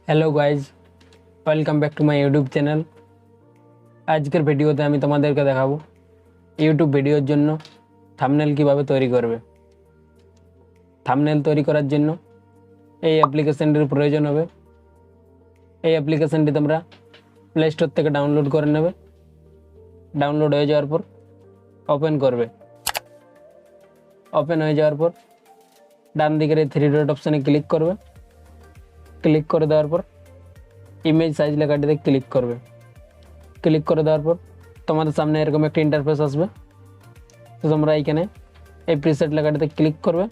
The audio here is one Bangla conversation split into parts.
Hello guys, welcome back to my YouTube channel. আজকের ভিডিওতে আমি তোমাদেরকে দেখাবো ইউটিউব ভিডিওর জন্য থাম্বনেল কিভাবে তৈরি করবে। থাম্বনেল তৈরি করার জন্য এই অ্যাপ্লিকেশনটির প্রয়োজন হবে। এই অ্যাপ্লিকেশনটি তোমরা প্লে স্টোর থেকে ডাউনলোড করে নেবে। ডাউনলোড হয়ে যাওয়ার পর ওপেন করবে। ওপেন হয়ে যাওয়ার পর ডান দিকের এই থ্রি ডট অপশানে ক্লিক করবে। ক্লিক করে দেওয়ার পর ইমেজ সাইজ লেখাটিতে ক্লিক করবে। ক্লিক করে দেওয়ার পর তোমাদের সামনে এরকম একটা ইন্টারফেস আসবে। তো তোমরা এইখানে এই প্রিসেট লেখাটিতে ক্লিক করবে।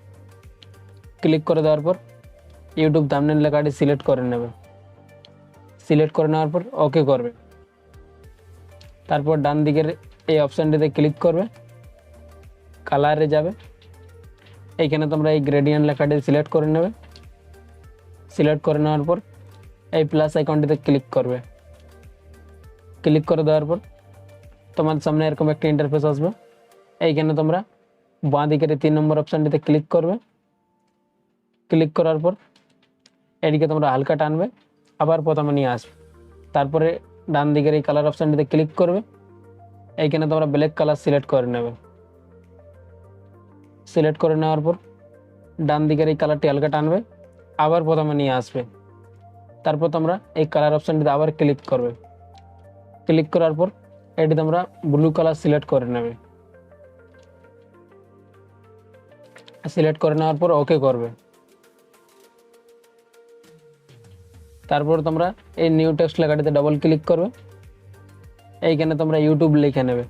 ক্লিক করে দেওয়ার পর ইউটিউব থাম্বনেল লেখাটি সিলেক্ট করে নেবে। সিলেক্ট করে নেওয়ার পর ওকে করবে। তারপর ডান দিকের এই অপশানটিতে ক্লিক করবে, কালারে যাবে। এইখানে তোমরা এই গ্রেডিয়েন্ট লেখাটি সিলেক্ট করে নেবে। সিলেক্ট করে নেওয়ার পর এই প্লাস আইকনটিতে ক্লিক করবে। ক্লিক করে দেওয়ার পর তোমাদের সামনে এরকম একটা ইন্টারফেস আসবে। এইখানে তোমরা বাঁ দিকের 3 নম্বর অপশানটিতে ক্লিক করবে। ক্লিক করার পর এদিকে তোমরা হালকা টানবে, আবার প্রথমে নিয়ে আসবে। তারপরে ডান দিকের এই কালার অপশানটিতে ক্লিক করবে। এইখানে তোমরা ব্ল্যাক কালার সিলেক্ট করে নেবে। সিলেক্ট করে নেওয়ার পর ডান দিকের এই কালারটি হালকা টানবে, আবার প্রথমে নিয়ে আসবে। তারপর তোমরা এই কালার অপশানটিতে আবার ক্লিক করবে। ক্লিক করার পর এটি তোমরা ব্লু কালার সিলেক্ট করে নেবে। সিলেক্ট করে নেওয়ার পর ওকে করবে। তারপর তোমরা এই নিউ টেক্সট লেখাটিতে ডবল ক্লিক করবে। এইখানে তোমরা ইউটিউব লিখে নেবে।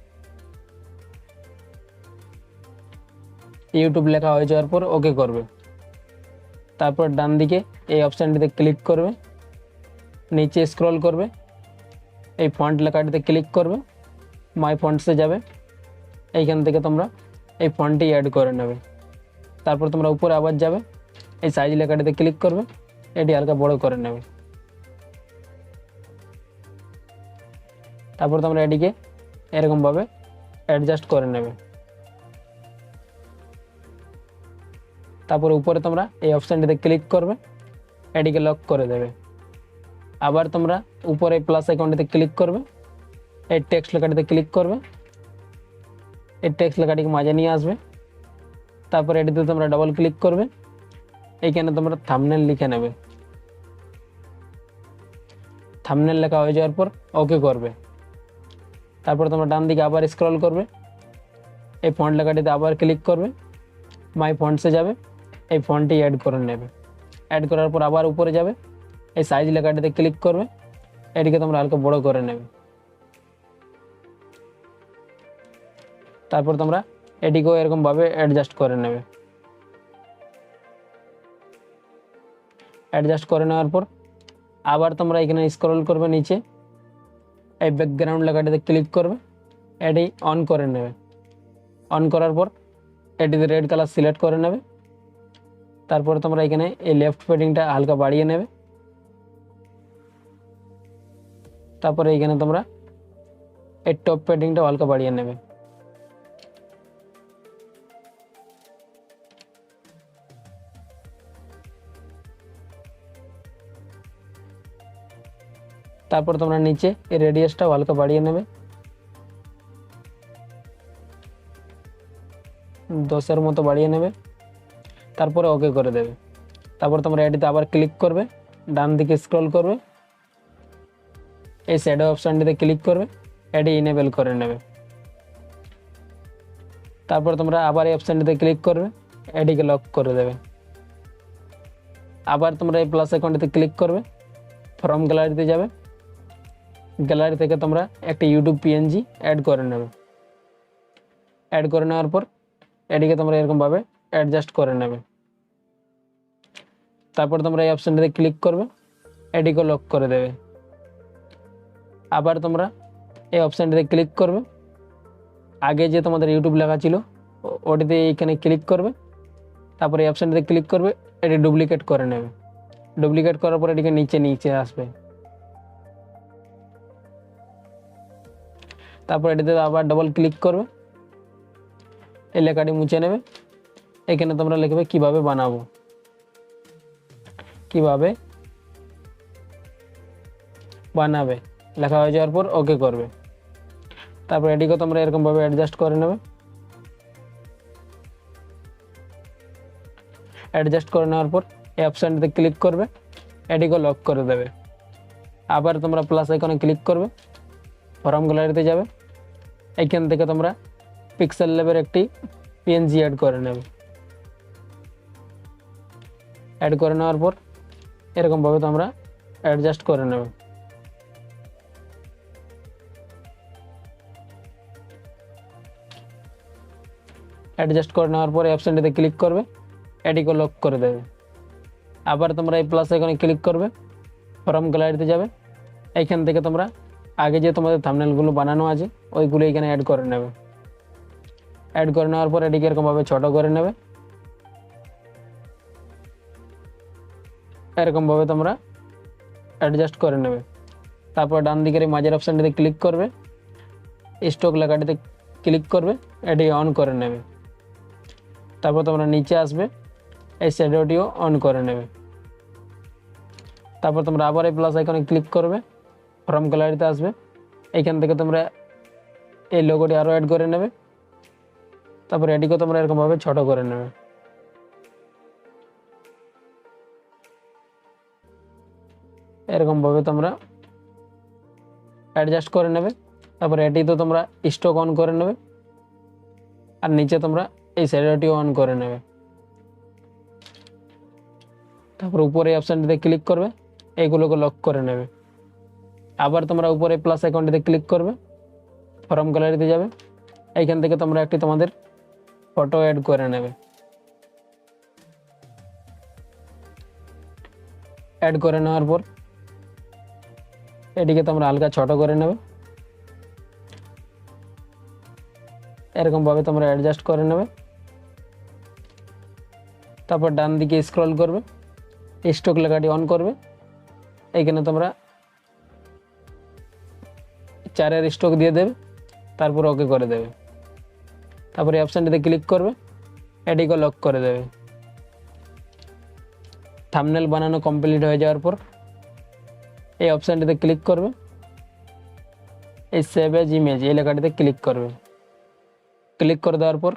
ইউটিউব লেখা হয়ে যাওয়ার পর ওকে করবে। তারপর ডান দিকে এই অপশানটিতে ক্লিক করবে, নিচে স্ক্রল করবে, এই ফন্ট লেখাটিতে ক্লিক করবে, মাই ফন্টসে যাবে। এইখান থেকে তোমরা এই ফন্টটি অ্যাড করে নেবে। তারপর তোমরা উপরে আবার যাবে, এই সাইজ লেখাটিতে ক্লিক করবে, এটি হালকা বড় করে নেবে। তারপর তোমরা এটিকে এরকমভাবে অ্যাডজাস্ট করে নেবে। তারপর উপরে তোমরা এই অপশানটিতে ক্লিক করবে, এটিকে লক করে দেবে। আবার তোমরা উপরে প্লাস আইকনটিতে ক্লিক করবে, এই টেক্সট লেখাটিতে ক্লিক করবে, এই টেক্সট লেখাটিকে মাঝে নিয়ে আসবে। তারপর এটিতে তোমরা ডবল ক্লিক করবে। এইখানে তোমরা থাম্বনেল লিখে নেবে। থাম্বনেল লেখা হয়ে যাওয়ার পর ওকে করবে। তারপর তোমরা ডান দিকে আবার স্ক্রল করবে, এই ফন্ট লেখাটিতে আবার ক্লিক করবে, মাই ফন্টসে যাবে, এই ফন্টটি অ্যাড করে নেবে। অ্যাড করার পর আবার উপরে যাবে, এই সাইজ লেখাটিতে ক্লিক করবে, এটিকে তোমরা হালকা বড় করে নেবে। তারপর তোমরা এটিকেও এরকমভাবে অ্যাডজাস্ট করে নেবে। অ্যাডজাস্ট করে নেওয়ার পর আবার তোমরা এখানে স্ক্রল করবে, নিচে এই ব্যাকগ্রাউন্ড লেখাটিতে ক্লিক করবে, এটি অন করে নেবে। অন করার পর এটিতে রেড কালার সিলেক্ট করে নেবে। তারপরে তোমরা এখানে এই লেফট পেডিংটা হালকা বাড়িয়ে নেবে। তারপরে এখানে তোমরা এই টপ পেডিংটা হালকা বাড়িয়ে নেবে। তারপর তোমরা নিচে এই রেডিয়াসটাও হালকা বাড়িয়ে নেবে, 10-এর মতো বাড়িয়ে নেবে। তারপরে ওকে করে দেবে। তারপর তোমরা এটিতে আবার ক্লিক করবে, ডান দিকে স্ক্রল করবে, এই শ্যাডো অপশানটিতে ক্লিক করবে, এটি ইনেবল করে নেবে। তারপর তোমরা আবার এই অপশানটিতে ক্লিক করবে, এটিকে লক করে দেবে। আবার তোমরা এই প্লাস আইকনটিতে ক্লিক করবে, ফ্রম গ্যালারিতে যাবে। গ্যালারি থেকে তোমরা একটা ইউটিউব পিএনজি অ্যাড করে নেবে। অ্যাড করে নেওয়ার পর এটিকে তোমরা এরকমভাবে অ্যাডজাস্ট করে নেবে। তারপর তোমরা এই অপশানটিতে ক্লিক করবে, এটিকে লক করে দেবে। আবার তোমরা এই অপশানটিতে ক্লিক করবে, আগে যে তোমাদের ইউটিউব লেখা ছিল ওটিতে এইখানে ক্লিক করবে। তারপরে এই অপশানটিতে ক্লিক করবে, এটি ডুপ্লিকেট করে নেবে। ডুপ্লিকেট করার পর এটিকে নিচে আসবে। তারপর এটিতে আবার ডবল ক্লিক করবে, এই লেখাটি মুছে নেবে। এখানে তোমরা লিখবে কিভাবে বানাবো, কিভাবে বানাবে লেখা হয়ে যাওয়ার পর ওকে করবে। তারপর এটিকে তোমরা এরকমভাবে অ্যাডজাস্ট করে নেবে। অ্যাডজাস্ট করে নেওয়ার পর এই অপশানটিতে ক্লিক করবে, এটিকে লক করে দেবে। আবার তোমরা প্লাস আইকনে ক্লিক করবে, ফর্ম গ্যালারিতে যাবে, এইখান থেকে তোমরা পিক্সেল লেভেল একটি পিএনজি অ্যাড করে নেবে। অ্যাড করে নেওয়ার পর এরকমভাবে তোমরা অ্যাডজাস্ট করে নেবে। অ্যাডজাস্ট করে নেওয়ার পর এই অপশানটিতে ক্লিক করবে, এটিকে লক করে দেবে। আবার তোমরা এই প্লাস আইকনে ক্লিক করবে, ফর্ম গ্যালারিতে যাবে, এইখান থেকে তোমরা আগে যে তোমাদের থাম্বনেলগুলো বানানো আছে ওইগুলো এখানে অ্যাড করে নেবে। অ্যাড করে নেওয়ার পর এটিকে এরকমভাবে ছোটো করে নেবে। এরকমভাবে তোমরা অ্যাডজাস্ট করে নেবে। তারপর ডান দিকের এই মাঝের অপশানটিতে ক্লিক করবে, স্টক লেখাটিতে ক্লিক করবে, এটি অন করে নেবে। তারপর তোমরা নিচে আসবে, এই শ্যাডোটিও অন করে নেবে। তারপর তোমরা আবার এই প্লাস আইকনে ক্লিক করবে, ফর্ম গ্যালারিতে আসবে, এইখান থেকে তোমরা এই লোগোটি আরও অ্যাড করে নেবে। তারপর এটিকেও তোমরা এরকমভাবে ছোটো করে নেবে। এরকমভাবে তোমরা অ্যাডজাস্ট করে নেবে। তারপর এটি তো তোমরা স্টক অন করে নেবে, আর নিচে তোমরা এই শ্যাডোটিও অন করে নেবে। তারপর উপরে এই অপশানটিতে ক্লিক করবে, এইগুলোকে লক করে নেবে। আবার তোমরা উপরে প্লাস আইকনটিতে ক্লিক করবে, ফর্ম গ্যালারিতে যাবে, এইখান থেকে তোমরা একটি তোমাদের ফটো অ্যাড করে নেবে। অ্যাড করে নেওয়ার পর এটিকে তোমরা হালকা ছোটো করে নেবে। এরকমভাবে তোমরা অ্যাডজাস্ট করে নেবে। তারপর ডান দিকে স্ক্রল করবে, স্টক লেখাটি অন করবে, এইখানে তোমরা 4 স্টক দিয়ে দেবে, তারপর ওকে করে দেবে। তারপর এই অপশানটিতে ক্লিক করবে, এটিকে লক করে দেবে। থাম্বনেল বানানো কমপ্লিট হয়ে যাওয়ার পর এই অপশানটিতে ক্লিক করবে, এই সেভ এজ ইমেজ এই লেখাটিতে ক্লিক করবে। ক্লিক করে দেওয়ার পর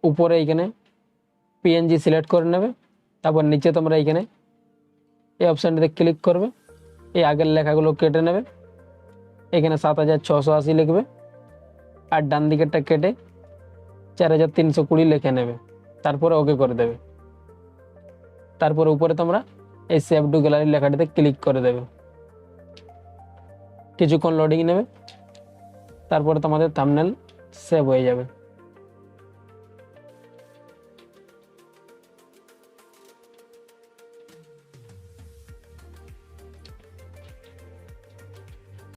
উপরে এইখানে পিএনজি সিলেক্ট করে নেবে। তারপর নিচে তোমরা এইখানে এই অপশানটিতে ক্লিক করবে, এই আগের লেখাগুলো কেটে নেবে, এখানে 7680 লিখবে, আর ডান দিকেরটা কেটে 4320 লিখে নেবে। তারপরে ওকে করে দেবে। তারপরে উপরে তোমরা এই সেভ টু গ্যালারি লেখাটিতে ক্লিক করে দেবে। কিছুক্ষণ লোডিং নেবে, তারপরে তোমাদের থাম্বনেল সেভ হয়ে যাবে।